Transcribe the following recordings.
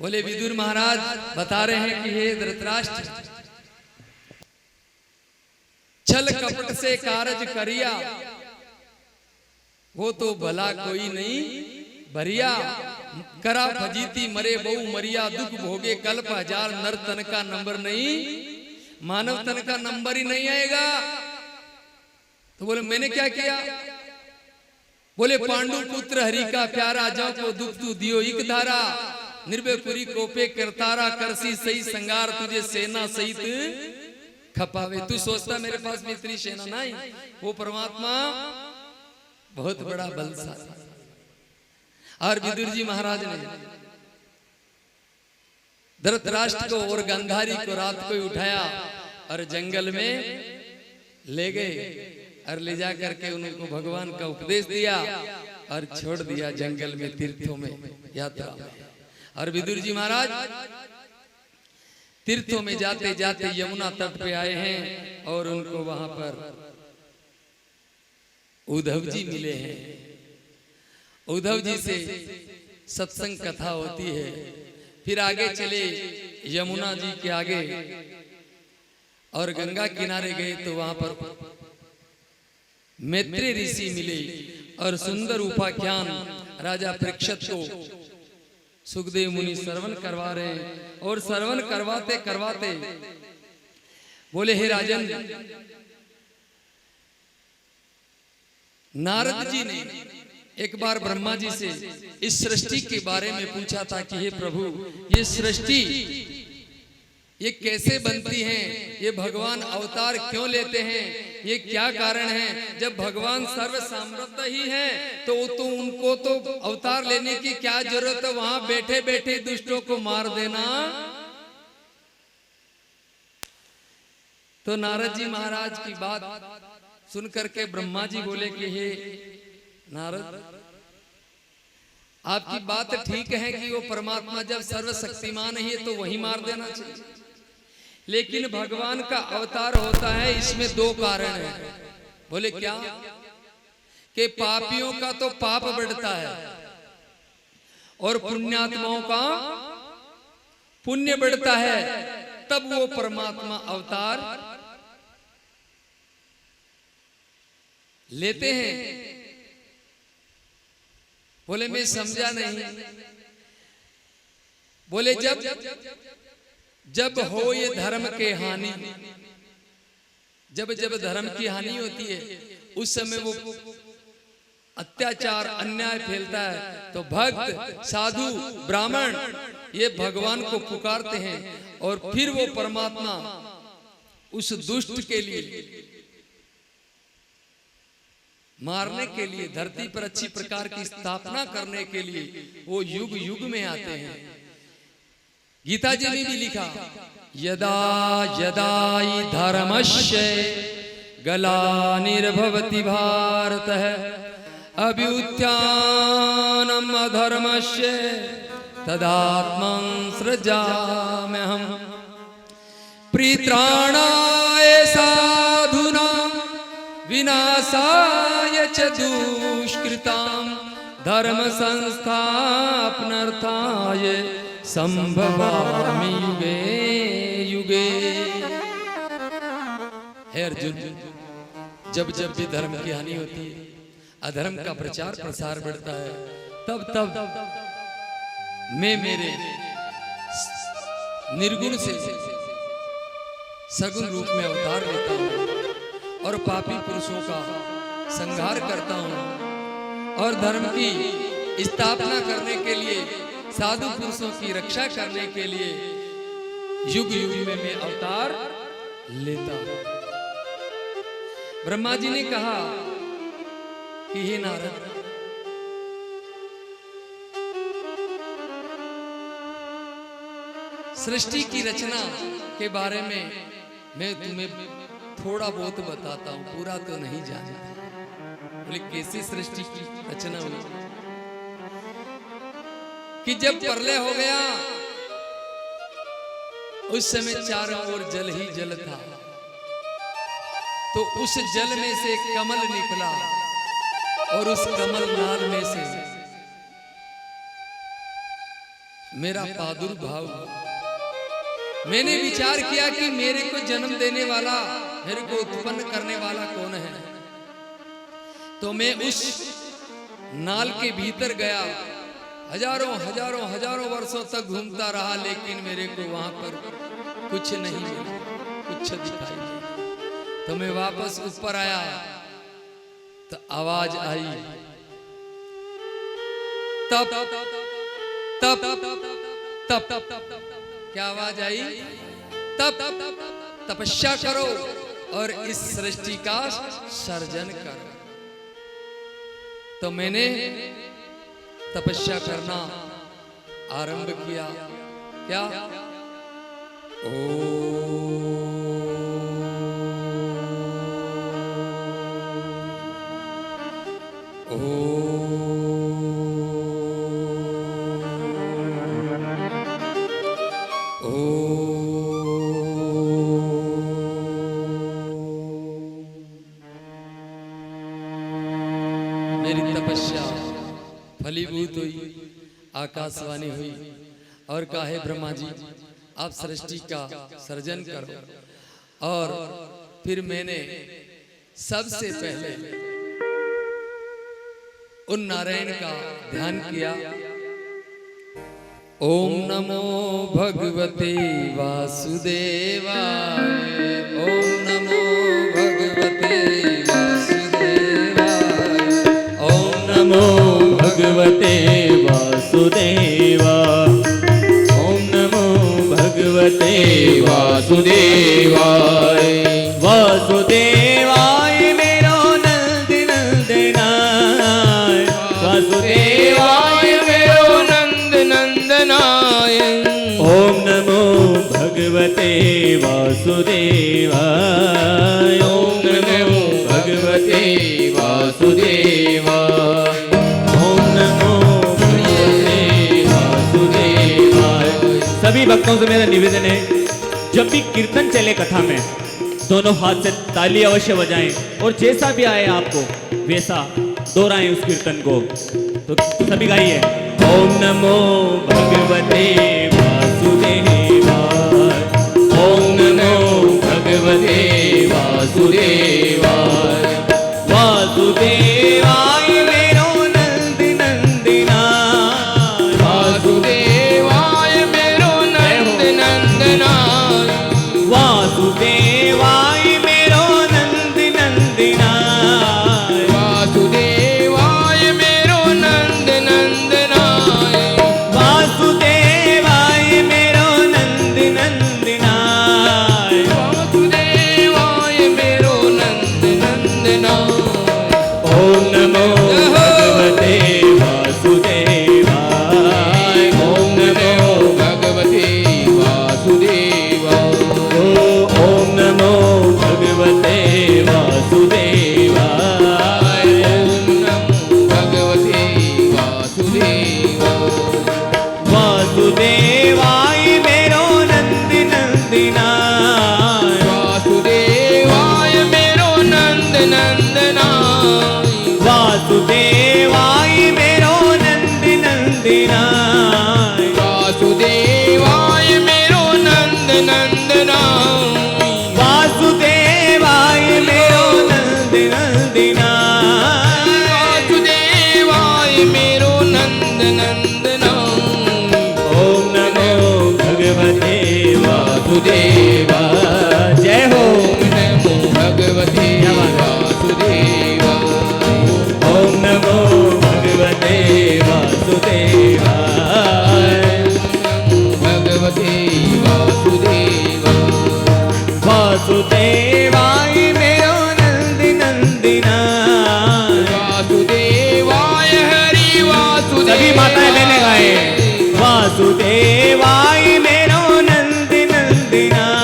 बोले विदुर महाराज बता रहे हैं कि हे धृतराष्ट्र, छल कपट से कारज करिया, वो तो भला कोई नहीं भरिया। करा फजीती मरे बहु मरिया, दुख भोगे कल्प हजार, नर तन का नंबर नहीं, मानव तन का नंबर ही नहीं आएगा। तो बोले मैंने क्या किया? बोले पांडु पुत्र हरि का प्यारा, जब को दुख तू दियो एक धारा, निर्भयपुरी कोपे करतारा, करसी सही संगार, तुझे सेना सहित खपावे। तू सोचता मेरे पास भी इतनी सेना नहीं, वो परमात्मा बहुत बड़ा बलशाली। और विदुर जी महाराज ने धृतराष्ट्र को और गांधारी को रात को ही उठाया और जंगल में ले गए और ले जा करके उनको भगवान का उपदेश दिया और छोड़ दिया जंगल में, तीर्थों में, यात्रा में। और विदुर जी महाराज तीर्थों में जाते जाते यमुना तट पे आए हैं और उनको वहां पर उद्धव जी मिले हैं। उद्धव जी से सत्संग कथा होती है। फिर आगे चले यमुना जी के आगे और गंगा किनारे गए तो वहां पर मैत्रेय ऋषि मिले और सुंदर उपाख्यान राजा परीक्षित को सुखदेव मुनि श्रवण करवा रहे हैं। और श्रवण करवाते करवाते बोले हे राजन, नारद जी ने एक बार ब्रह्मा जी से इस सृष्टि के बारे में पूछा था कि हे प्रभु, ये सृष्टि ये कैसे बनती है, ये भगवान अवतार क्यों लेते हैं, ये क्या कारण है? जब भगवान सर्व समर्थ ही है तो उनको तो अवतार लेने की क्या जरूरत है? वहां बैठे बैठे दुष्टों को मार देना। तो नारद जी महाराज की बात सुन करके ब्रह्मा जी बोले कि हे नारद, आपकी बात ठीक है कि वो परमात्मा जब सर्वशक्तिमान है तो वही मार देना चाहिए, लेकिन भगवान का अवतार होता है, इसमें दो कारण हैं। बोले क्या? कि पापियों का तो पाप बढ़ता है और पुण्यात्माओं का पुण्य बढ़ता है, तब वो परमात्मा अवतार लेते हैं। बोले मैं समझा नहीं। बोले जब हो ये धर्म के हानि, जब जब धर्म की हानि होती है उस समय वो अत्याचार अन्याय फैलता है तो भक्त साधु ब्राह्मण ये भगवान को पुकारते हैं और फिर वो परमात्मा उस दुष्ट के लिए मारने के लिए, धरती पर अच्छी प्रकार की स्थापना करने के लिए वो युग युग में आते हैं। गीता जी ने भी लिखा, यदा यदा हि धर्मस्य ग्लानिर्भवति भारत अभ्युत्थानम् अधर्मस्य तदात्मं सृजाम्यहम् परित्राणाय साधूनां विनाशाय च दुष्कृतां धर्म संस्थापनार्थाय संभवामि युगे युगे। हे अर्जुन, जब जब भी धर्म की हानि होती है, अधर्म का प्रचार प्रसार बढ़ता है, तब तब मैं मेरे निर्गुण से सगुण रूप में अवतार लेता हूँ और पापी पुरुषों का संहार करता हूँ और धर्म की स्थापना करने के लिए, साधु पुरुषों की रक्षा करने के लिए युग युग में मैं अवतार लेता हूं। ब्रह्मा जी ने कहा कि हे नारद, सृष्टि की रचना के बारे में मैं तुम्हें थोड़ा बहुत बताता हूं, पूरा तो नहीं जानता। बोले कैसी सृष्टि की रचना हुई? कि जब प्रलय हो गया उस समय चारों ओर जल ही जल था, तो उस जल में से कमल निकला और उस कमल नाल में से मेरा प्रादुर्भाव। मैंने विचार किया कि मेरे को जन्म देने वाला, मेरे को उत्पन्न करने वाला कौन है। तो मैं उस नाल के भीतर गया, हजारों हजारों हजारों वर्षों तक घूमता रहा, लेकिन मेरे को वहां पर कुछ नहीं मिला, कुछ दिखाई नहीं। तो मैं वापस ऊपर आया तो आवाज आई, तप तप तप तप। क्या आवाज आई? तप तपस्या करो और इस सृष्टि का सर्जन करो। तो मैंने तपस्या करना आरंभ किया। क्या? मेरी तपस्या फलीभूत हुई, आकाशवाणी हुई और कहा, हे ब्रह्मा जी, आप सृष्टि का सर्जन करो। और फिर मैंने सबसे पहले उन नारायण का ध्यान किया। ओम नमो भगवते वासुदेवाय, ओम नमो भगवते वासुदेवाय, ओम नमो भगवते वासुदेवाय, ओम नमो भगवते वासुदेवाय। वासुदेवाय मेरो नंद नंदनाय, वासुदेवाय मेरो नंद नंदनाय। ओम नमो भगवते वासुदेवाय, ओम नमो भगवते वासुदेवाय, ओम नमो भगवते वासुदेवाय। सभी भक्तों से मेरा निवेदन है, जब भी कीर्तन चले कथा में, दोनों हाथ से ताली अवश्य बजाएं और जैसा भी आए आपको वैसा दोहराएं उस कीर्तन को। तो सभी गाइए, ओम नमो भगवते वासुदेवाय, ओम नमो भगवते वासुदेवाय। वासुदेवाय मेरो नंद नंदनाय, वासुदेवाय मेरो नंद नंदनाय, वासुदेवाय मेरो नंद नंदनाय, वासुदेवाय मेरो नंद नंदनाय, वासुदेवाय मेरो नंद नंदनाय, वासुदेवाय मेरो नंद नंदनाय। ओम नमो भगवते वासुदेवाय, ओम नमो भगवते वासुदेवाय, ओम नमो भगवते वासुदेवाय, ओम नमो भगवते वासुदेवाय। वासुदेवाय मेरो नंद नंदनाय, वासुदेवाय मेरो नंद नंदनाय, वासुदेवाय मेरो नंद नंदनाय, वासुदेवाय मेरो नंद नंदनाय, वासुदेवाय मेरो नंद नंदनाय, वासुदेवाय मेरो नंद नंदनाय। ओम नमो भगवते वासुदेवाय, जय हो। नमो भगवते वासुदेवाय, ओम नमो भगवते वासुदेवाय, भगवते वासुदेवाय। वासुदेवाय मेरो नंद नंदनाय, वासुदेवाय हरि वासुदेवाय। सभी माताएं बहनें गाएं, वासुदेवाय मेरो नंद नंदनाय,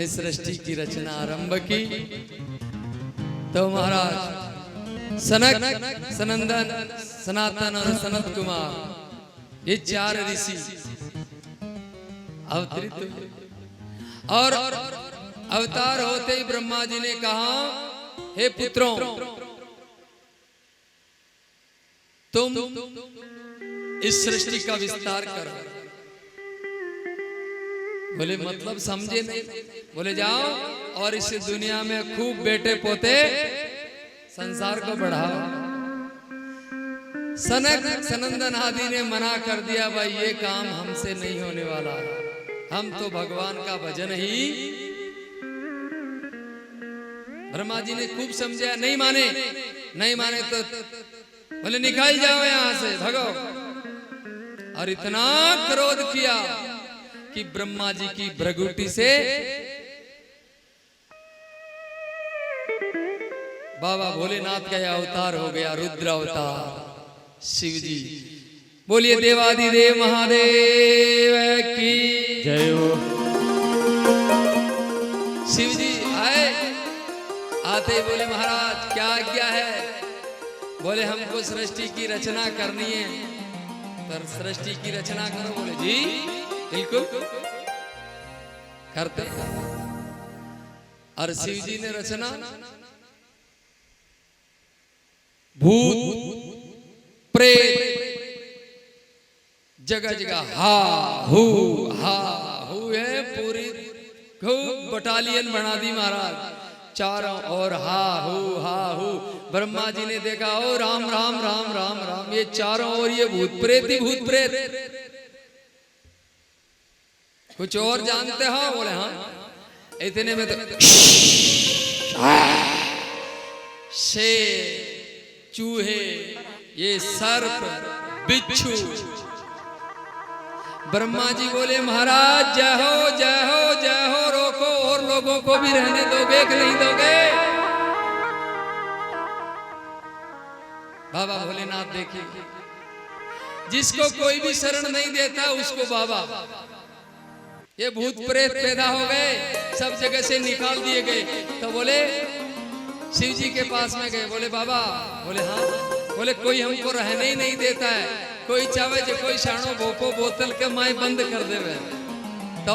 ने सृष्टि की रचना आरंभ की तो महाराज सनक, सनंदन, सनातन और सनत कुमार ये चार ऋषि अवतरित हुए। और अवतार होते ही ब्रह्मा जी ने कहा, हे पुत्रों, तुम इस सृष्टि का विस्तार करो। बोले मतलब समझे नहीं। बोले जाओ और इस दुनिया में खूब बेटे पोते संसार को बढ़ाओ। सनक, सनंदन आदि ने मना कर दिया, भाई ये काम हमसे नहीं होने वाला, हम तो भगवान का भजन ही। ब्रह्मा जी ने खूब समझाया, नहीं माने, नहीं माने तो बोले निकाल जाओ यहां से, भगो। और इतना क्रोध किया कि ब्रह्मा जी की भ्रगुटी से बाबा भोलेनाथ का अवतार हो गया, रुद्र अवतार शिव जी। बोलिए देवादिदेव महादेव की जय हो। शिव जी आए, आते ही बोले महाराज क्या आज्ञा है। बोले हमको सृष्टि की रचना करनी है। तो सृष्टि की रचना करो। बोले जी बिल्कुल करते। और शिव जी ने रचना भूत प्रेत जगह जगह हा हू है, पूरी खूब बटालियन बना दी महाराज। चारों ओर हा हू। ब्रह्मा जी ने देखा, ओ राम राम राम राम राम, ये चारों ओर ये भूत प्रेत ही भूत प्रेत। कुछ और जानते हो? बोले हाँ। इतने में तो शेर, चूहे, ये सर्प, बिच्छू। ब्रह्मा जी बोले महाराज जय हो जय हो जय हो, रोको और लोगों को भी रहने दोगे कि नहीं दोगे? बाबा भोलेनाथ देखिए, जिसको कोई भी शरण नहीं देता उसको बाबा। ये भूत प्रेत पैदा हो गए, सब जगह से निकाल दिए गए। तो बोले शिव जी के पास में गए, बोले बाबा। बोले हाँ। बोले कोई हमको रहने ही नहीं देता है, कोई चाहे जो कोई शाणो भोपो बोतल के माई बंद कर देवे, तो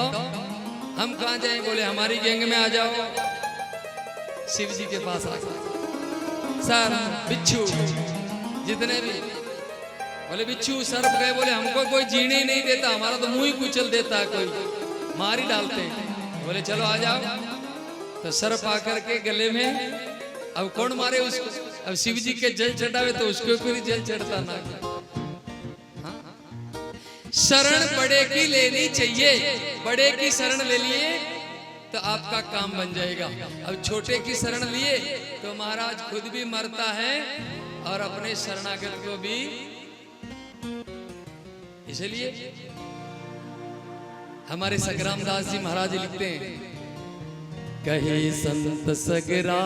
हम कहाँ जाएं? बोले हमारी गैंग में आ जाओ। शिव जी के पास आ गए सर, बिच्छू जितने भी। बोले बिच्छू सर्प गए, बोले हमको कोई जीने ही नहीं देता, हमारा तो मुंह ही कुचल देता है, कोई मार ही डालते हैं। बोले चलो आ जाओ। तो सर्प आकर के गले में, अब कौन मारे उसको? अब शिव जी के जल चढ़ावे तो उसके ऊपर ही जल चढ़ता ना। शरण बड़े की लेनी चाहिए, बड़े की शरण ले लिए तो आपका काम बन जाएगा। अब छोटे की शरण लिए तो महाराज खुद भी मरता है और अपने शरणागत को भी। इसलिए हमारे सग्राम दास जी महाराज लिखते हैं, कहे संत सगरा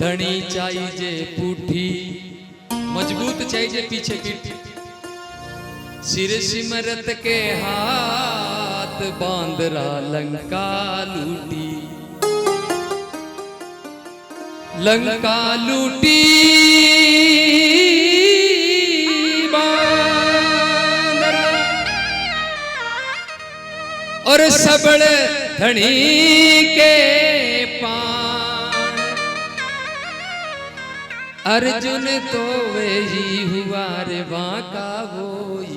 धनी चाहिए पूठी, मजबूत चाहिए पीछे पीठ। सिर सिमरत के हाथ बांदरा लंका लूटी, लंका लूटी बांदरा, और सबड़ धनी के पान। अर्जुन तो वही हुआ रे बांका वोई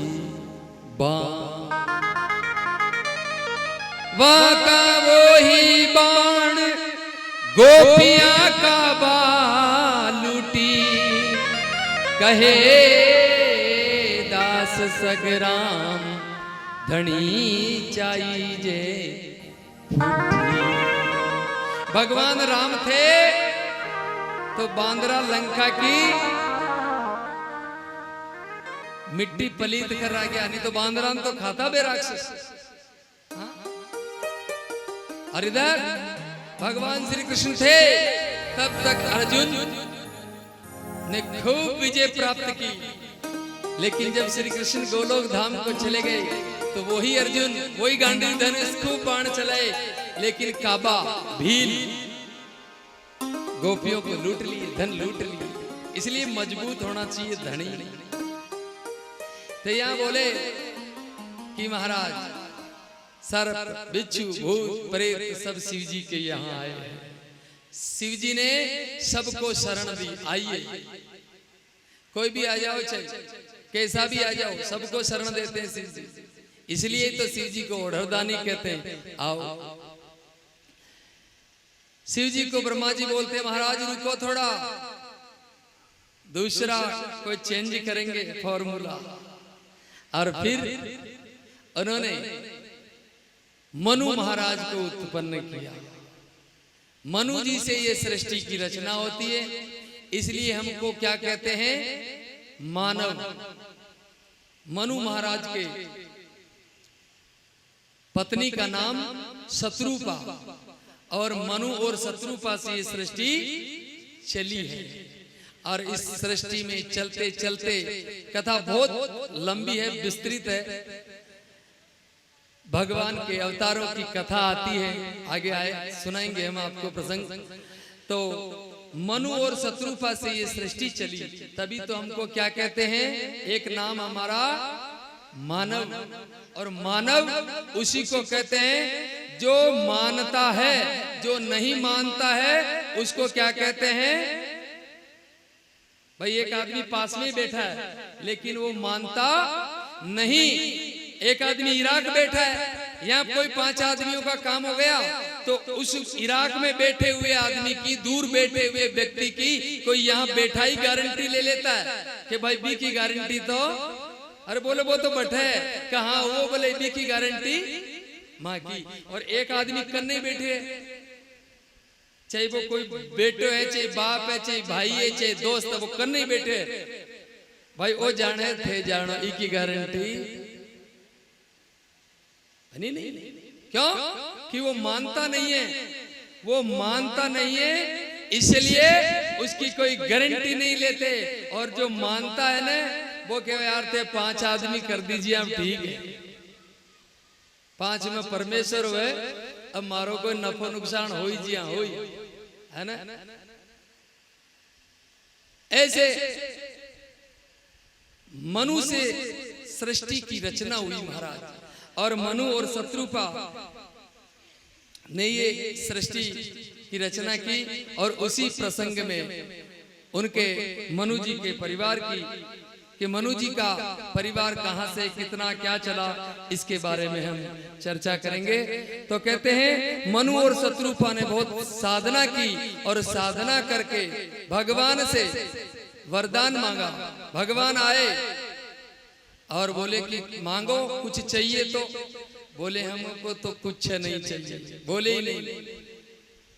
बाण, वाका वही बाण गोपिया का बालूटी। कहे दास सगराम धनी चाहिए। भगवान राम थे तो बांदरा लंका की मिट्टी पलीत कर रहा गया, नहीं तो बांदरा तो खाता बे राक्षस। और इधर भगवान श्री कृष्ण थे, तब तक अर्जुन ने खूब विजय प्राप्त की। लेकिन जब श्री कृष्ण गोलोक धाम को चले गए तो वही अर्जुन वही गांडीव धनुष खूब बाण चलाए, लेकिन काबा भील गोपियों को लूट लिए, धन लूट लिए। इसलिए मजबूत होना चाहिए, धनी नहीं। तो यहां बोले कि महाराज सर्प बिच्छू भूत प्रेत सब शिव जी के यहाँ आए हैं। शिव जी ने सबको शरण दी, आइए कोई भी आ जाओ, चाहे कैसा भी आ जाओ, सबको शरण देते हैं शिव जी। इसलिए तो शिव जी को ओढ़रदानी कहते हैं। आओ, शिव जी को ब्रह्मा जी बोलते हैं महाराज रुको थोड़ा, दूसरा कोई चेंज करेंगे फॉर्मूला। और फिर उन्होंने मनु महाराज को उत्पन्न किया। मनु जी से ये सृष्टि की रचना होती है। इसलिए हमको क्या कहते हैं, मानव। मनु महाराज के पत्नी का नाम शत्रुपा, और मनु और शत्रुपा से ये सृष्टि चली है। और इस सृष्टि में चलते चलते कथा बहुत लंबी है, विस्तृत है। भगवान के अवतारों की कथा आती है, आगे आए सुनाएंगे हम आपको प्रसंग। तो मनु और शत्रुपा से ये सृष्टि चली, तभी तो हमको क्या कहते हैं, एक नाम हमारा मानव। और मानव उसी को कहते हैं जो मानता है, जो नहीं मानता है उसको क्या कहते हैं। भाई एक आदमी पास में बैठा है लेकिन वो मानता नहीं। एक आदमी इराक बैठा है, यहाँ कोई 5 आदमियों का काम हो गया तो उस इराक में बैठे हुए आदमी की, दूर बैठे हुए व्यक्ति की कोई यहाँ बैठा ही गारंटी ले लेता है कि भाई बी की गारंटी तो, अरे बोले वो तो बैठा है, कहा वो बोले बी की गारंटी माँ की। और एक आदमी कन्ने बैठे है, चाहे वो कोई बेटो है, चाहे बाप है, चाहे भाई है, चाहे दोस्त है, वो कन्ने बैठे भाई वो जाने थे जानो ई की गारंटी नहीं। क्यों? कि वो मानता नहीं है, वो मानता नहीं है, इसलिए उसकी कोई गारंटी नहीं लेते। और जो मानता है ना वो क्या यार थे 5 आदमी कर दीजिए आप, ठीक है 5 में परमेश्वर हुए, अब मारो कोई नफो नुकसान हो ही जिया हो है ना। ऐसे मनु से सृष्टि की रचना हुई महाराज। और मनु और शत्रुपा ने ये सृष्टि की रचना की। और उसी प्रसंग में उनके मनु जी के परिवार की, कि मनु जी का परिवार कहां से कितना क्या चला, इसके बारे में हम चर्चा करेंगे। तो कहते हैं मनु और शत्रुपा ने बहुत साधना की और साधना करके भगवान से वरदान मांगा। भगवान आए और बोले कि मांगो कुछ चाहिए तो, बोले हमको तो कुछ नहीं चाहिए, बोले ही नहीं।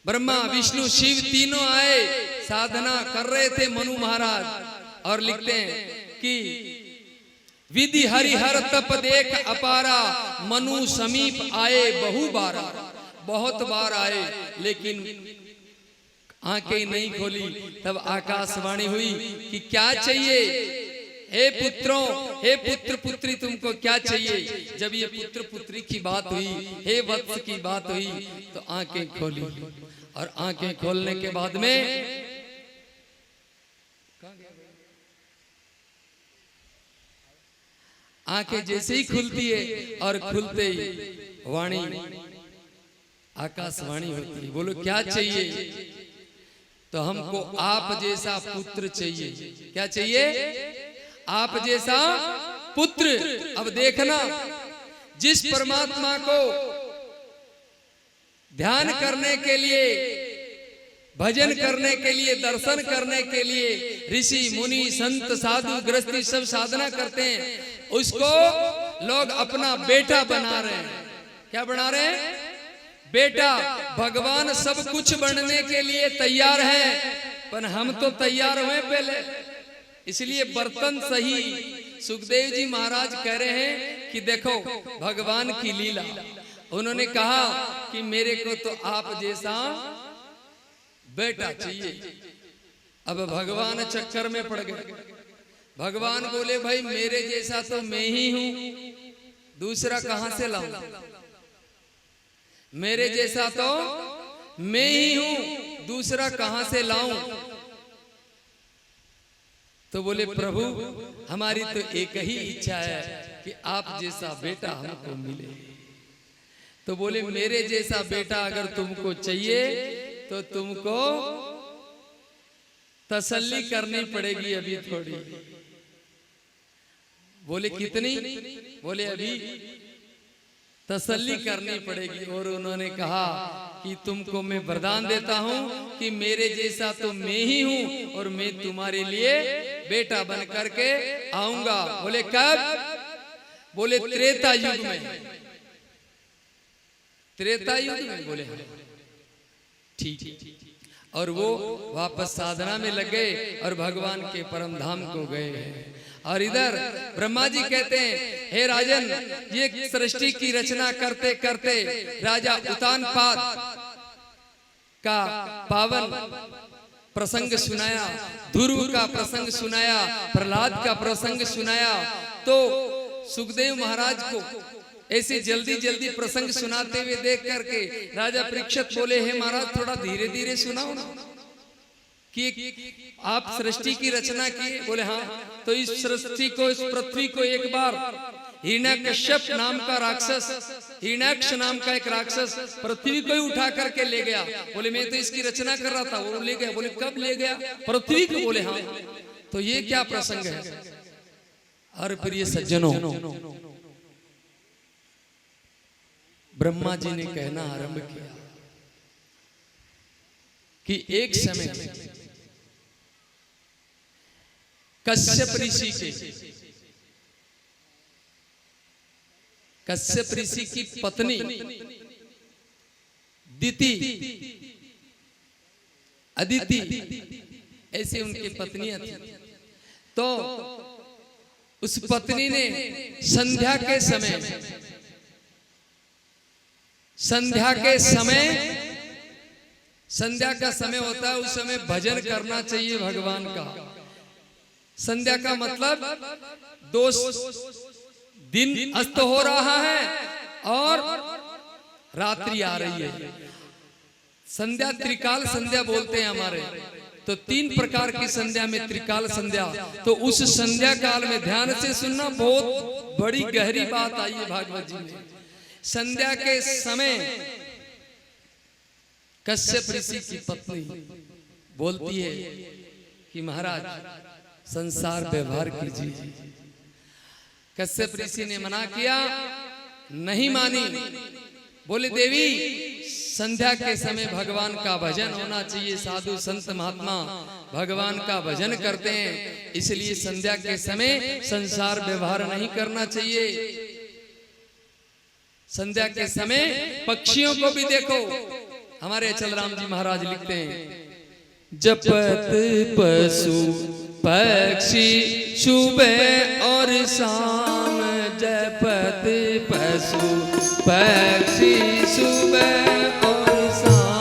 ब्रह्मा विष्णु शिव तीनों आए, साधना कर रहे थे मनु महाराज। और लिखते हैं कि विधि हरिहर तप देख अपारा, मनु समीप आए बहु बारा। बहुत बार आए लेकिन आंखें नहीं खोली। तब आकाशवाणी हुई कि क्या चाहिए, हे पुत्रों, हे पुत्र पुत्री तुमको क्या चाहिए। जब ये पुत्र पुत्री की बात हुई, हे वत्स की बात हुई, तो आंखें खोली। और आंखें खोलने के बाद में आंखें जैसे ही खुलती है और खुलते ही वाणी आकाशवाणी होती है, बोलो क्या चाहिए। तो हमको आप जैसा पुत्र चाहिए। क्या चाहिए? आप जैसा पुत्र। अब देखना, जिस परमात्मा को ध्यान करने के लिए, भजन करने के लिए, दर्शन करने के लिए ऋषि मुनि संत साधु गृहस्थी सब साधना करते हैं, उसको लोग अपना बेटा बना रहे हैं। क्या बना रहे हैं? बेटा। भगवान सब कुछ बनने के लिए तैयार है, पर हम तो तैयार हुए पहले। इसलिए बर्तन सही। सुखदेव जी महाराज कह रहे हैं कि देखो भगवान की लीला। उन्होंने कहा कि मेरे को तो आप जैसा बेटा चाहिए। अब भगवान चक्कर में पड़ गए। भगवान बोले भाई मेरे जैसा तो मैं ही हूं, दूसरा कहां से लाऊं? मेरे जैसा तो मैं ही हूं, दूसरा कहां से लाऊं? तो बोले प्रभु हमारी तो एक ही इच्छा है कि आप जैसा बेटा हमको मिले। तो बोले मेरे जैसा बेटा अगर तुमको चाहिए तो तुमको तसल्ली करनी पड़ेगी अभी थोड़ी। बोले कितनी? बोले अभी तसल्ली करनी पड़ेगी। और उन्होंने कहा कि तुमको मैं वरदान देता हूं कि मेरे जैसा तो मैं ही हूं और मैं तुम्हारे लिए बेटा बन करके आऊंगा। बोले कब? बोले त्रेता युग में। त्रेता युग में? बोले ठीक। और वो वापस साधना में लग गए और भगवान के परम धाम को गए। और इधर ब्रह्मा जी कहते हैं हे राजन, ये सृष्टि की रचना करते करते राजा उत्तानपाद का पावन प्रसंग सुनाया, ध्रुव का प्रसंग सुनाया, प्रहलाद का प्रसंग सुनाया। तो सुखदेव महाराज को ऐसे जल्दी जल्दी प्रसंग सुनाते हुए देख करके राजा परीक्षित बोले हे महाराज थोड़ा धीरे धीरे सुनाओ ना कि आप सृष्टि की रचना की। बोले हाँ। तो इस सृष्टि को, इस पृथ्वी को एक बार हिरण्यकश्यप नाम का राक्षस, हिरण्याक्ष नाम का एक राक्षस पृथ्वी को ही उठा करके ले गया। बोले मैं तो इसकी रचना कर रहा था, वो ले गया। बोले कब ले गया? पृथ्वी को। बोले हाँ। तो ये क्या प्रसंग है? और फिर ये सज्जनों, ब्रह्मा जी ने कहना आरंभ किया कि एक समय कश्यप ऋषि की पत्नी अदिति, ऐसे उनकी पत्नियां थी। तो उस पत्नी ने संध्या के समय संध्या का समय होता है, उस समय भजन करना चाहिए भगवान का। संध्या का मतलब दिन अस्त हो रहा है और रात्रि आ रही है। संध्या त्रिकाल संध्या बोलते हैं हमारे। तो 3 प्रकार की संध्या में त्रिकाल संध्या। तो उस संध्या काल में ध्यान से सुनना, बहुत बड़ी गहरी बात आई है भागवत जी में। संध्या के समय कश्यप ऋषि की पत्नी बोलती है कि महाराज संसार व्यवहार कीजिए। कश्यप ऋषि ने मना किया, नहीं मानी। बोले देवी संध्या के समय भगवान का भजन होना चाहिए, साधु संत महात्मा भगवान का भजन करते हैं, इसलिए संध्या के समय संसार व्यवहार नहीं करना चाहिए। संध्या के समय पक्षियों को भी देखो। हमारे अचलराम जी महाराज लिखते हैं जपत पशु पक्षी सुबह और शाम, जपत पशु पक्षी सुबह और शाम।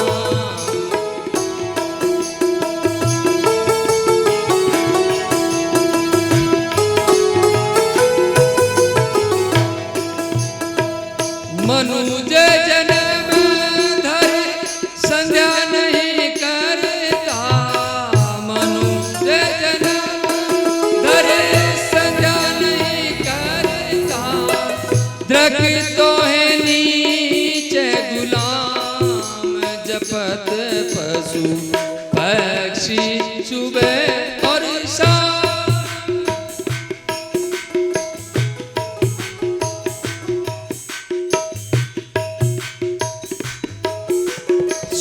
मनुज जन्म धर संध्या नहीं करता, मनुज जन्म धर संध्या नहीं करता, द्रक तो है नीचे गुलाम, जपत पशु पक्षी सुबह और शाम।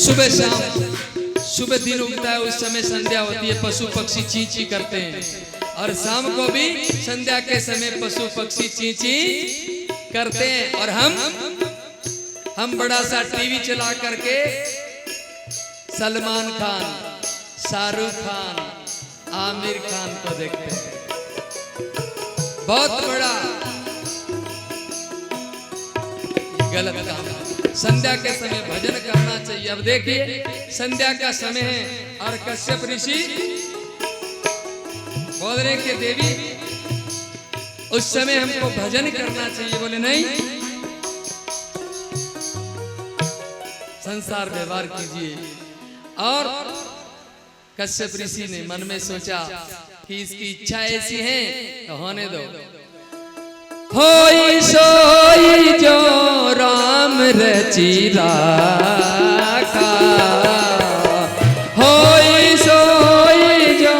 सुबह शाम, सुबह दिन उगता है उस समय संध्या होती है, पशु पक्षी ची ची करते हैं। और शाम को भी संध्या के समय पशु पक्षी ची ची करते हैं। और हम बड़ा सा टीवी चला करके सलमान खान, शाहरुख खान, आमिर खान को देखते हैं। बहुत बड़ा गलत काम है। संध्या के समय भजन करना चाहिए। अब देखिए संध्या का समय है और कश्यप ऋषि बोल रहे कि देवी उस समय हमको भजन करना चाहिए। बोले नहीं, संसार व्यवहार कीजिए। और कश्यप ऋषि ने मन में सोचा कि इसकी इच्छा ऐसी है तो होने दो। होई सोई जो राम रची राखा, होई सोई जो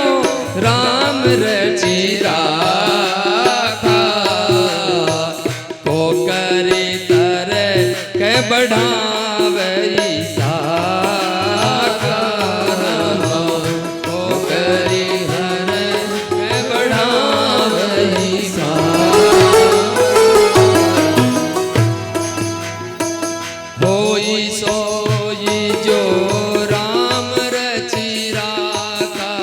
राम रची राखा, को करे तर के बढ़ावई साखा, को करे हर के बढ़ावई साखा। होई सोई जो राम रची राखा,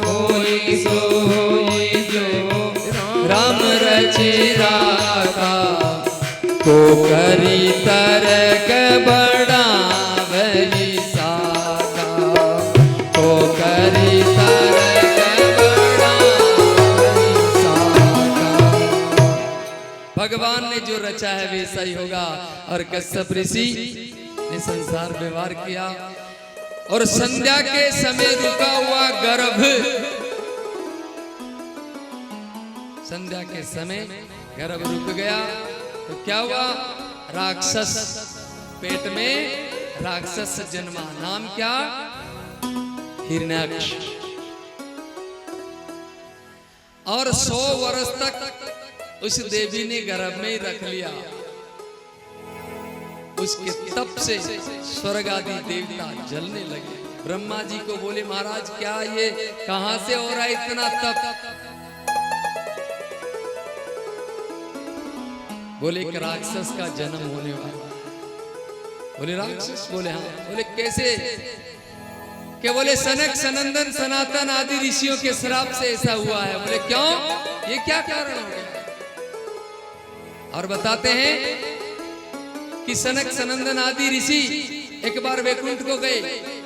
होई सोई जो राम रची राखा, को करी तरक बढ़ावई साखा, को करी तरक बढ़ावई साखा। भगवान ने जो रचा है वैसा ही होगा। और कश्यप ऋषि ने संसार व्यवहार किया और संध्या के समय रुका हुआ गर्भ, संध्या के समय गर्भ रुक गया तो क्या हुआ? राक्षस पेट में राक्षस जन्मा। नाम क्या? हिरण्याक्ष। और 100 वर्ष तक उस देवी ने गर्भ में ही रख लिया। उसके तप से स्वर्ग आदि देवता जलने लगे। ब्रह्मा जी को बोले महाराज क्या ये कहां से हो रहा है इतना तप? बोले एक राक्षस का जन्म होने वाला। बोले राक्षस? बोले हाँ। बोले कैसे? क्या? बोले सनक सनंदन सनातन आदि ऋषियों के श्राप से ऐसा हुआ है। बोले क्यों? ये क्या कारण हो गया? और बताते हैं कि सनक सनंदन आदि ऋषि एक बार वैकुंठ को गए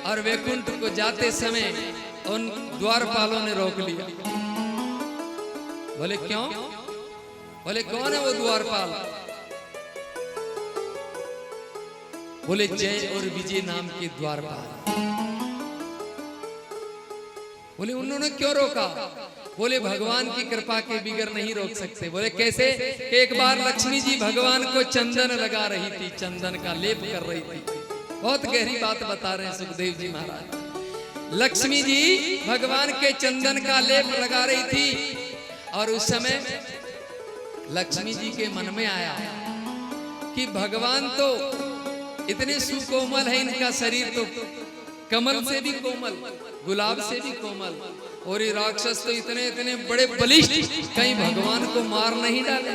और वैकुंठ को जाते समय उन द्वारपालों ने रोक लिया। बोले क्यों? बोले कौन है वो द्वारपाल? बोले जय और विजय नाम के द्वारपाल। बोले उन्होंने क्यों रोका? बोले भगवान की कृपा के बिगर नहीं रोक सकते। बोले कैसे? एक बार लक्ष्मी जी भगवान को चंदन लगा रही थी, चंदन का लेप कर रही थी। बहुत गहरी बात बता रहे हैं सुखदेव जी महाराज। लक्ष्मी जी भगवान के चंदन का लेप लगा रही थी और उस समय लक्ष्मी जी के मन में आया कि भगवान तो इतने सुकोमल है, इनका शरीर तो कमल से भी कोमल, गुलाब से भी कोमल, और ये राक्षस तो इतने इतने बड़े बलिष्ठ, कहीं भगवान को मार नहीं डाले?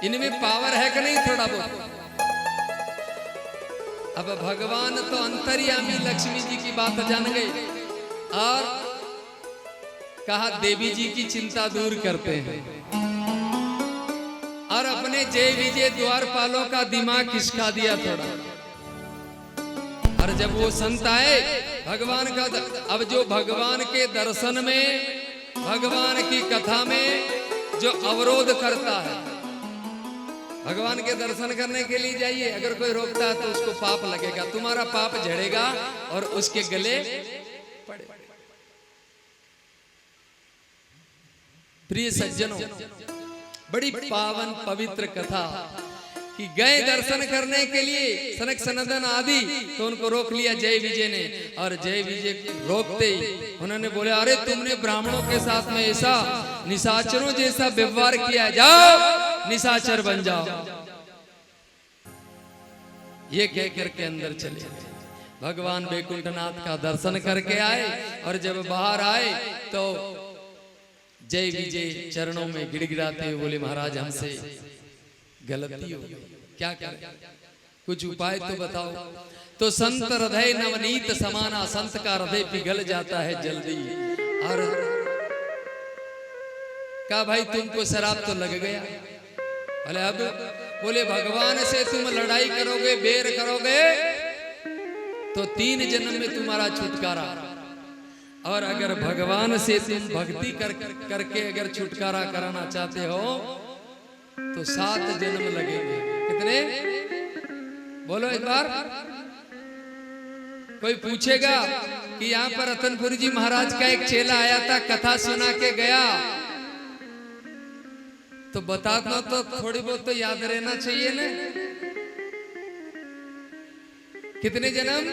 इनमें पावर है कि नहीं थोड़ा बहुत? अब भगवान तो अंतर्यामी लक्ष्मी जी की बात जान गए और कहा देवी जी की चिंता दूर करते हैं और अपने जय विजय द्वारपालों का दिमाग खिसका दिया थोड़ा। और जब वो संत आए भगवान का अब जो भगवान के दर्शन में, भगवान की कथा में जो अवरोध करता है, भगवान के दर्शन करने के लिए जाइए, अगर कोई रोकता है तो उसको पाप लगेगा, तुम्हारा पाप झड़ेगा और उसके गले पड़े। प्रिय सज्जनों, बड़ी पावन पवित्र कथा कि गए दर्शन करने के लिए सनक सनंदन आदि, तो उनको रोक लिया जय विजय ने। और जय विजय रोकते ही उन्होंने बोले अरे तुमने ब्राह्मणों के साथ में ऐसा निशाचरों जैसा व्यवहार किया, जाओ निशाचर बन जाओ। ये कह करके अंदर चले। भगवान वैकुंठनाथ का दर्शन करके आए और जब बाहर आए तो जय विजय चरणों में गिड़गिड़ाते हुए बोले महाराज हमसे गलती हो गई, क्या करें, कुछ उपाय तो बताओ। तो संत हृदय नवनीत समाना, संत का हृदय पिघल जाता है जल्दी। और कहा भाई तुमको शराब तो लग गया। बोले अब? बोले भगवान से तुम लड़ाई करोगे, बैर करोगे तो 3 जन्म में तुम्हारा छुटकारा, और अगर भगवान से तुम भक्ति करके अगर छुटकारा कराना चाहते हो तो 7 जन्म लगेंगे। कितने? बोलो एक बार। कोई पूछेगा कि यहाँ पर रतनपुर जी महाराज का एक चेला आया था, कथा सुना के गया, तो बता दो तो थोड़ी बहुत तो याद रहना चाहिए ना। कितने जन्म?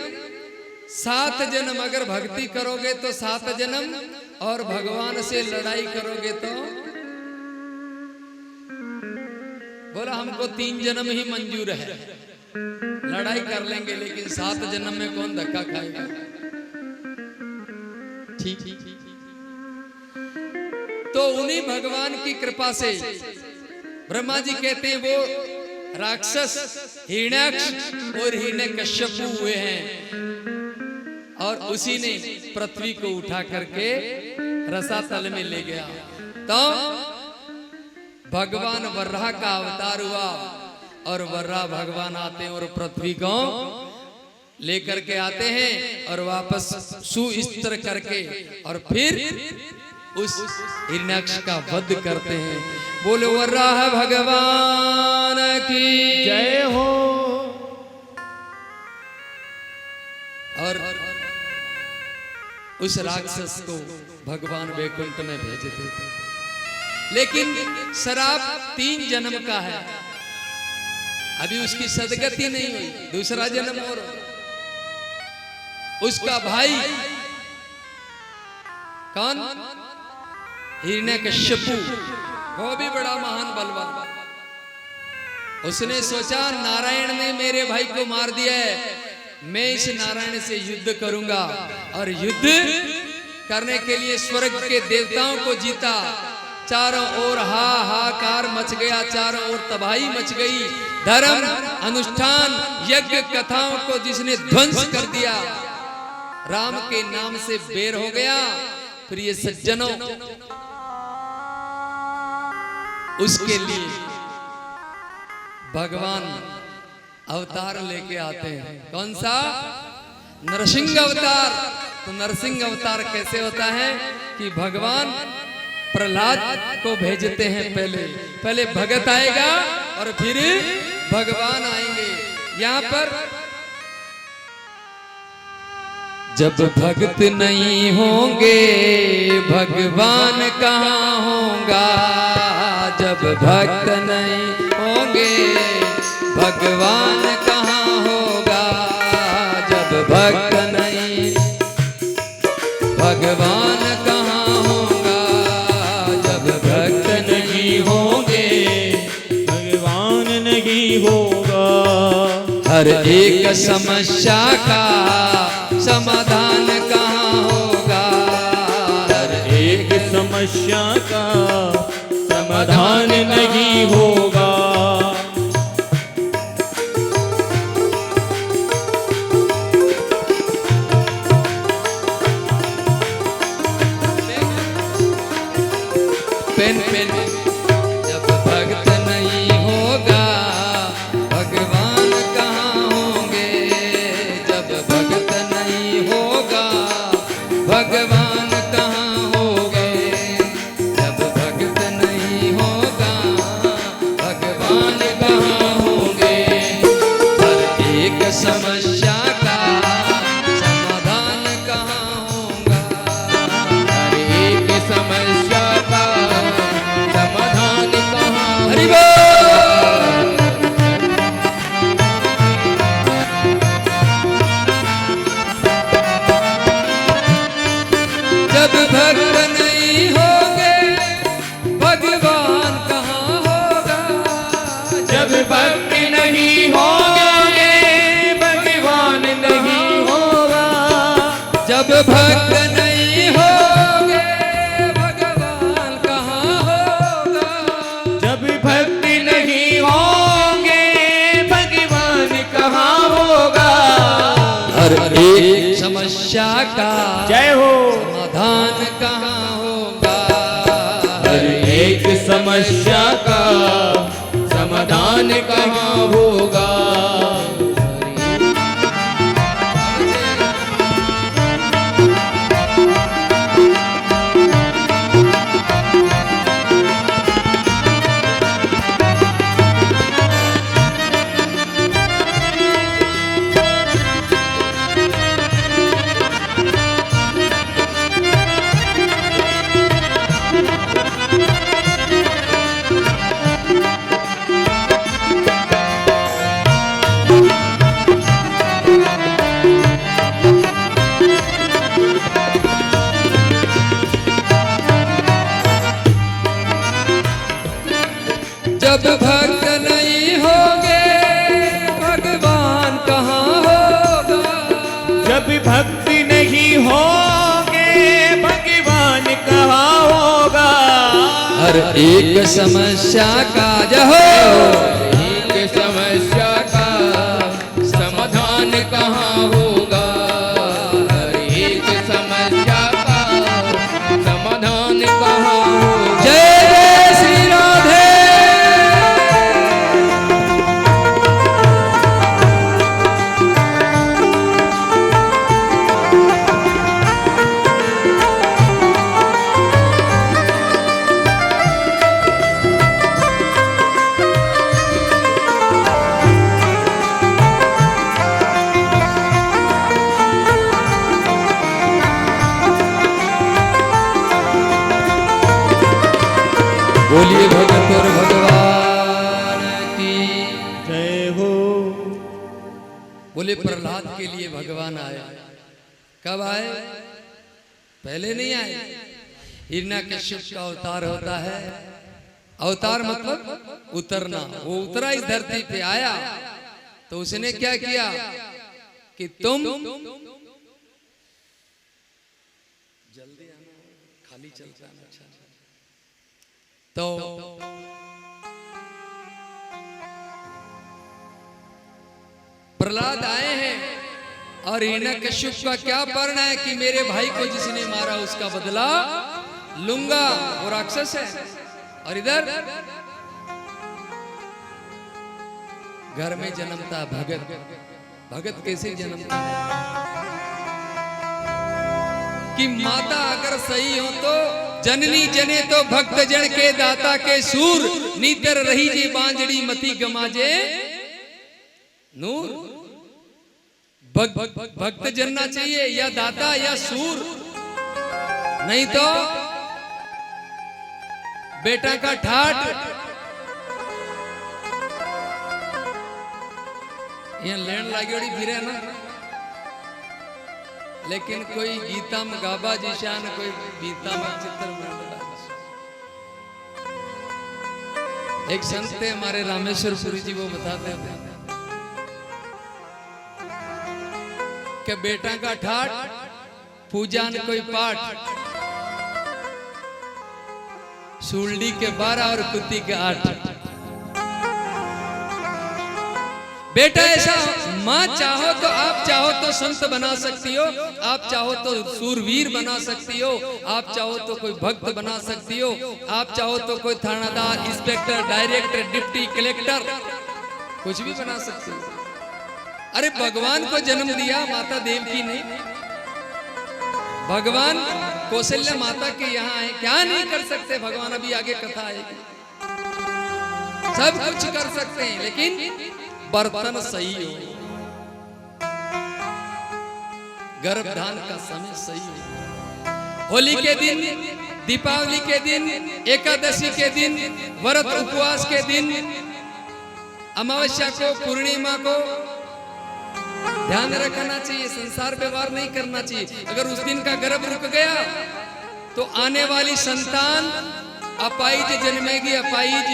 7 जन्म। अगर भक्ति करोगे तो 7 जन्म, और भगवान से लड़ाई करोगे तो बोला हमको 3 जन्म ही मंजूर है, लड़ाई कर लेंगे, लेकिन 7 जन्म में कौन धक्का खाएगा। ठीक। तो उन्हीं भगवान की कृपा से ब्रह्मा जी कहते हैं वो राक्षस हिरण्याक्ष और हिरण्यकश्यप हुए हैं, और उसी ने पृथ्वी को उठा करके रसातल में ले गया। तो भगवान वर्रा का अवतार हुआ, और वर्रा भगवान आते हैं और पृथ्वी को लेकर के आते हैं और वापस सुस्थिर करके और फिर उस हिरण्याक्ष का वध करते हैं। बोलो वर्राह भगवान की जय हो। और उस राक्षस को भगवान वैकुंठ में भेजते थे, लेकिन शराब 3 जन्म का है, अभी उसकी सदगति नहीं हुई, दूसरा जन्म और उसका भाई कौन? हिरण्यकश्यपु, वो भी बड़ा महान बलवान। उसने सोचा नारायण ने मेरे भाई को मार दिया है, मैं इस नारायण से युद्ध करूंगा, और युद्ध करने के लिए स्वर्ग के देवताओं को जीता। चारों ओर हाहाकार मच गया, चारों ओर तबाही मच गई। धर्म अनुष्ठान यज्ञ कथाओं को जिसने ध्वंस कर दिया, राम के नाम से बेर हो गया। फिर ये सज्जनों उसके लिए भगवान अवतार लेके आते हैं। कौन सा? नरसिंह अवतार। तो नरसिंह अवतार कैसे होता है कि भगवान प्रहलाद को भेजते हैं, पहले भगत आएगा और फिर भगवान आएंगे। यहाँ पर जब भक्त नहीं होंगे भगवान कहाँ होगा, जब भक्त नहीं होंगे भगवान कहाँ होगा, जब भक्त नहीं भगवान कहाँ होगा, जब भक्त नहीं होंगे भगवान नहीं होगा। हर एक समस्या का समाधान कहाँ होगा, हर एक समस्या का समाधान नहीं होगा। पेन पेन जब भक्त नहीं होगा भगवान कहाँ होंगे, जब भक्त नहीं होगा भगवान कहाँ होंगे, जब भक्त नहीं होगा भगवान कहाँ होंगे। हर एक समस्या का समाधान कहाँ होगा, हर एक समस्या का समाधान कहाँ हरि होगा। जब भक्त नहीं होंगे भगवान कहाँ होगा, जब भक्त नहीं होंगे भगवान नहीं होगा, जब भक्त नहीं होंगे भगवान कहाँ होगा, जब भक्त नहीं होंगे भगवान कहाँ होगा। हर एक समस्या का जय हो। समाधान कहाँ होगा, हर एक समस्या का समाधान कहाँ होगा। भक्ति नहीं होगे भगवान कहाँ होगा। हर एक समस्या का जहो, एक समस्या का समाधान कहाँ होगा। हर एक समस्या का समाधान कहाँ होगा। जय जय श्री राधे। बोलिए भगत और भगवान की जय हो। बोले प्रहलाद के लिए भगवान आए। कब आए? पहले नहीं आए। हिरण्यकश्यप का अवतार होता है। अवतार मतलब उतरना। वो उतरा इस धरती पे आया तो उसने क्या किया कि तुम जल्दी आना, खाली चल जाना। अच्छा तो प्रहलाद आए हैं और हिरण्यकश्यप का क्या वर्ण है कि मेरे भाई को जिसने मारा उसका बदला लूंगा। वो राक्षस है। और इधर घर में जन्मता भगत। भगत कैसे जन्मता है कि माता अगर सही हो तो जननी जने तो भक्त जन के दाता के सूर, नीतर रही जी बांजड़ी मती गमाजे नूर। भक्त जनना चाहिए या दाता या सूर, नहीं तो बेटा का ठाठ। यहाँ लैंड लागेड़ी फिरे ना, लेकिन कोई गीता में गाबा जिशान, कोई गीता में चित्र में। एक संत थे हमारे रामेश्वर पुरी जी, वो बताते थे कि बेटा का ठाठ पूजा न कोई पाठ, सूलडी के 12 और कुत्ती के 8। बेटा ऐसा, माँ चाहो तो आप चाहो तो संत बना सकती हो, आप चाहो तो सूरवीर बना सकती हो, आप चाहो तो कोई भक्त बना सकती हो, आप चाहो तो कोई थानादार, इंस्पेक्टर, डायरेक्टर, डिप्टी कलेक्टर, कुछ भी बना सकती हो। अरे भगवान को जन्म दिया माता देवकी ने। भगवान कौशल्या माता के यहाँ आए, क्या नहीं कर सकते भगवान। अभी आगे कथा आएगी। सब कुछ कर सकते हैं लेकिन बर्तन सही हो, गर्भधान का समय सही हो। होली के दिन, दीपावली के दिन, एकादशी के दिन, व्रत उपवास के दिन, अमावस्या को, पूर्णिमा को ध्यान रखना चाहिए। संसार व्यवहार नहीं करना चाहिए। अगर उस दिन का गर्भ रुक गया तो आने वाली संतान अपाहिज जन्मेगी। अपाहिज,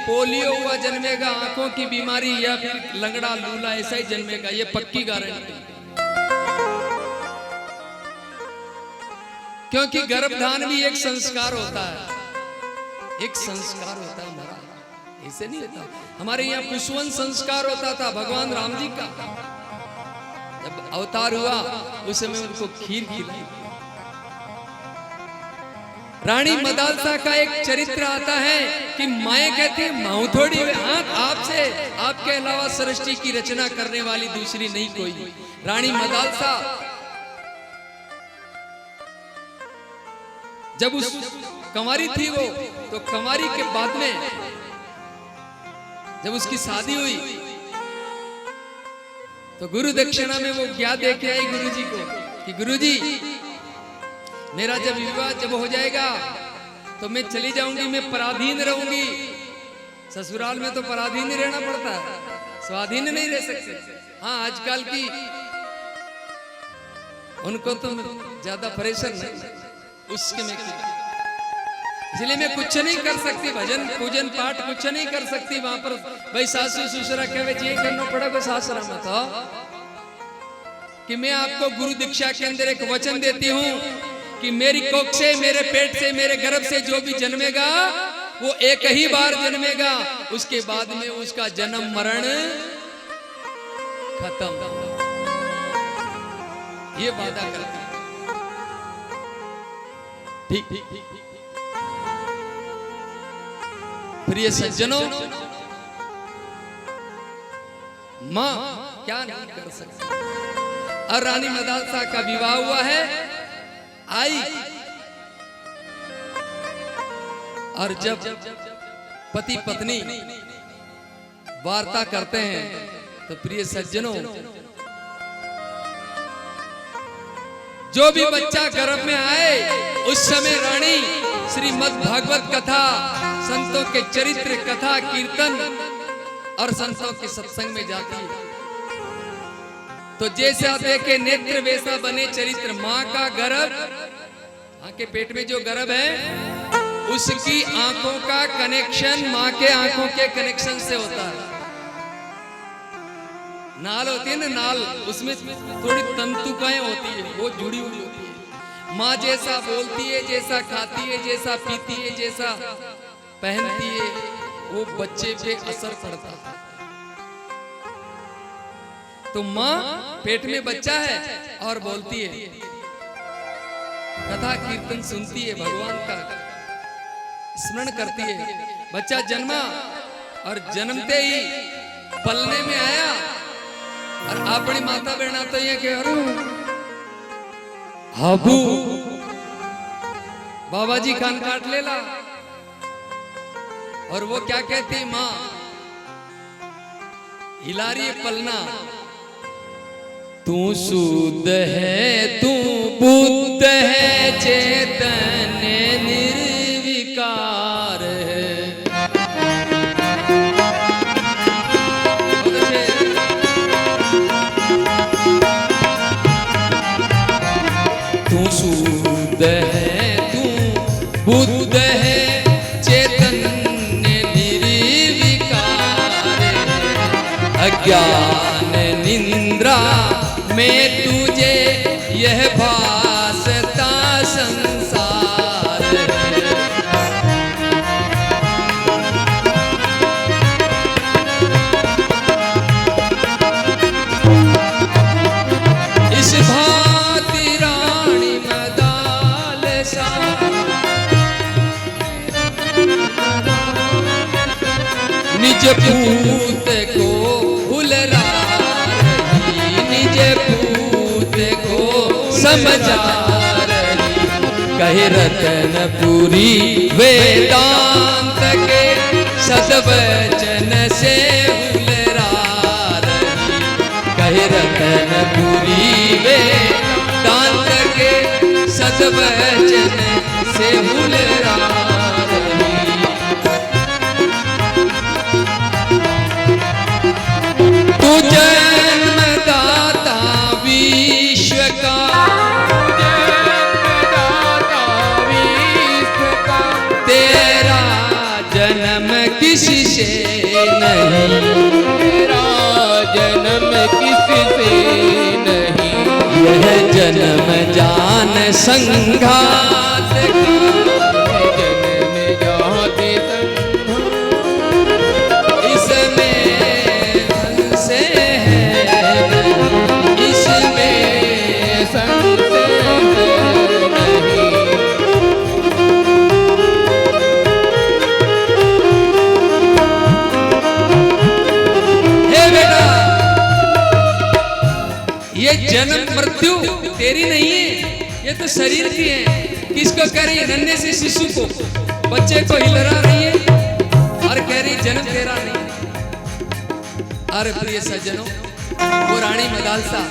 पोलियो हुआ जन्मेगा, आंखों की बीमारी या फिर लंगड़ा लूला ऐसा ही जन्मेगा। ये पक्की गारंटी। क्योंकि गर्भधान भी एक संस्कार होता है। एक संस्कार होता है हमारा, ऐसे नहीं होता। हमारे यहाँ पुष्पवंत संस्कार होता था भगवान राम जी का। जब अवतार हुआ उस समय उनको खीर खिलाई। रानी मदालसा का एक चरित्र आता है कि माए कहती माऊ थोड़ी, आपसे, आपके अलावा सृष्टि की रचना करने वाली दूसरी नहीं कोई। रानी मदालसा जब उस कंवारी थी वो, तो कंवारी के बाद में जब उसकी शादी हुई तो गुरु दक्षिणा में वो क्या दे के आई गुरु जी को कि गुरु जी मेरा जब विवाह जब हो जाएगा तो मैं चली जाऊंगी, मैं पराधीन रहूंगी। ससुराल में तो पराधीन ही रहना पड़ता है, स्वाधीन नहीं रह सकते। हाँ आजकल की उनको तो ज्यादा प्रेशर नहीं, उसके में इसलिए मैं कुछ नहीं कर सकती, भजन पूजन पाठ कुछ नहीं कर सकती वहां पर। भाई सासू ससुरा कहे ये करना पड़ेगा सासरा में, तो कि मैं आपको गुरु दीक्षा के अंदर एक वचन देती हूं कि मेरी कोख से, मेरे पेट से, मेरे गर्भ से जो भी जन्मेगा वो एक ही बार जन्मेगा, उसके बाद में उसका जन्म मरण खत्म। ये वादा करती है। ठीक। प्रिय सज्जनों, मां क्या नहीं कर सकती। और रानी मदालसा का विवाह हुआ है, आई, और जब पति पत्नी वार्ता करते हैं तो प्रिय सज्जनों, जो भी बच्चा गर्भ में आए उस समय रानी श्रीमद् भागवत कथा, संतों के चरित्र कथा कीर्तन और संतों के सत्संग में जाती है। तो जैसा देखे नेत्र वैसा बने चरित्र। माँ का गर्भ, माँ के पेट में जो गर्भ है उसकी आंखों का कनेक्शन माँ के आंखों के कनेक्शन से होता है। नाल होती है ना, नाल, उसमें थोड़ी तंतुकाएं होती है, वो जुड़ी हुई होती है। माँ जैसा बोलती है, जैसा खाती है, जैसा पीती है, जैसा पहनती है, वो बच्चे पे असर पड़ता है। तो माँ पेट में बच्चा है और बोलती है, कथा कीर्तन सुनती है, भगवान का स्मरण करती है। बच्चा जन्मा और जन्मते ही पलने में आया और अपनी माता बहना तो ये कह हाबू बाबा जी कान काट लेला। और वो क्या कहती, माँ हिला रही है पलना, तू शुद्ध है, तू बुद्ध है, चेतन निर्विकार है। तू शुद्ध है, तू बुद्ध है, चेतन निर्विकार है। अज्ञान निंद्रा में तुझे यह भासता संसार है। इस भांति रानी मदालसा निज पूत को हुलरा रही, निज पूत को समझा रही। कहे रतनपुरी वेदांत के सद्वचन से हुलरा रही। कहे रतनपुरी वेदांत के सद्वचन से हुलरा रही। तू जन्मदाता विश्व का, जन्मदाता विश्व का, तेरा जन्म किसी से नहीं, तेरा जन्म किसी से नहीं। यह जन्म जान संघात का, जन्म जाते इसमें से है, इसमें संशय नहीं। हे बेटा, ये जन्म मृत्यु तेरी नहीं है, ये तो शरीर की है। किसको कह रही है? नन्हे से शिशु को, बच्चे को हिलरा रही है और कह रही जन्म तेरा नहीं। अरे प्रिय सज्जनों, वो रानी मदालसा